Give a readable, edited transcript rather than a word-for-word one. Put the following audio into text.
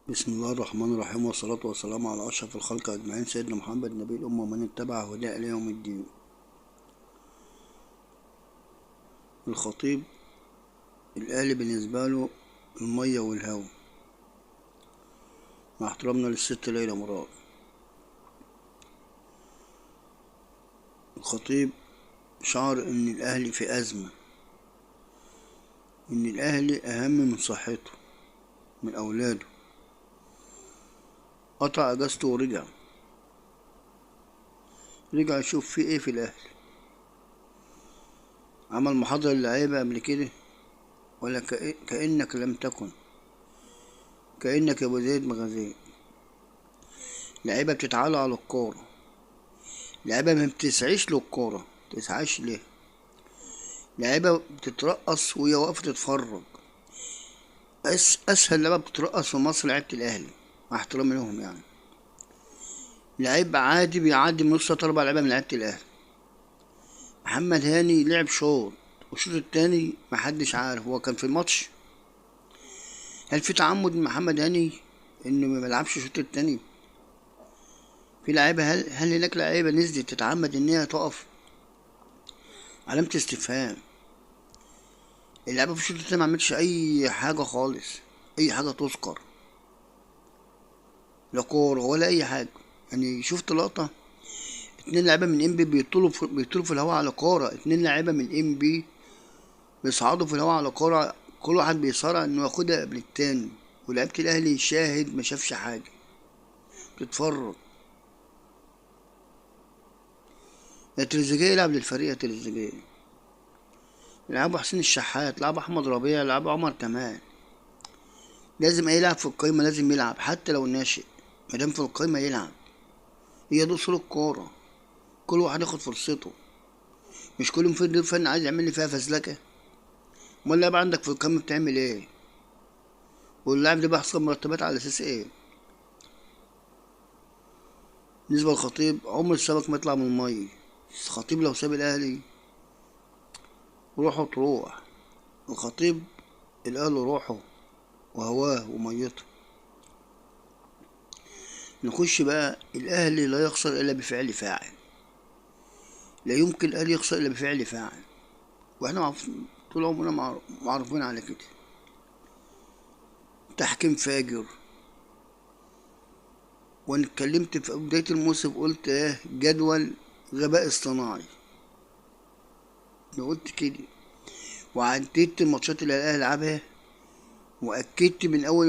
بسم الله الرحمن الرحيم، والصلاة والسلام على أشرف الخلق أجمعين، سيدنا محمد نبي الأمة ومن اتبع هداه إلى يوم الدين. الخطيب الأهلي بالنسبة له المية والهوا، مع احترامنا للست ليلى مراد. الخطيب شعر إن الأهلي في أزمة، إن الأهلي أهم من صحته، من أولاده. قطع أجازته ورجع يشوف في إيه في الأهلي. عمل محاضرة للعيبة قبل كده، ولا كأنك لم تكن، كأنك يا أبو زيد مغازيه. لعيبة بتتعالى على الكورة، لعيبة ما بتسعيش للكورة. متسعاش ليه؟ لعيبة بتترقص وهي واقفة تتفرج. أسهل لعيبة بتترقص في مصر لعيبة الأهلي، مع احترامي لهم يعني. لعيب عادي بيعدي من نص 4 لعيبة من لعيبة الأهلي. محمد هاني لعب شوط، والشوط التاني محدش عارف هو كان في الماتش. هل في تعمد من محمد هاني إنه ما يلعبش الشوط التاني؟ في لعيبة، هل هناك لعيبة نزلت تتعمد إن هي تقف؟ علامة استفهام. اللعيبة في الشوط التاني ما عملتش أي حاجة خالص، أي حاجة تذكر، لا كورة ولا أي حاجة. يعني شفت لقطة 2 لعيبة من ام بي بيطولوا في الهواء على كورة. 2 لعيبة من ام بي بيصعدوا في الهواء على كورة، كل واحد بيصارع انه ياخدها قبل التاني، ولعيبة الاهلي شاهد ما شافش حاجة، بتتفرج. يا تريزيجيه يلعب للفريق، يا تريزيجيه يلعبوا حسين الشحات، يلعبوا احمد ربيع، يلعبوا عمر كمال. لازم اي لاعب في القايمة لازم يلعب، حتى لو ناشئ، مادام في القايمة يلعب. هي دي اصول الكورة، كل واحد ياخد فرصته. مش كل مدير فني عايز يعمل لي فيها فزلكة. امال اللاعب عندك في القايمة بتعمل ايه؟ واللاعب ده بيحصل مرتبات على اساس ايه؟ بالنسبة للخطيب، عمر السمك ما يطلع من المية. الخطيب لو ساب الاهلي روحه تروح. الخطيب الاهلي روحه وهواه وميته. نخش بقى. الاهلي لا يخسر الا بفعل فاعل، لا يمكن الاهلي يخسر الا بفعل فاعل. واحنا طول عمرنا معروفين على كده. تحكيم فاجر. وانا اتكلمت في بداية الموسم قلت ايه؟ جدول غباء اصطناعي. انا قلت كده، وعديت الماتشات اللي الاهلي لعبها، واكدت من اول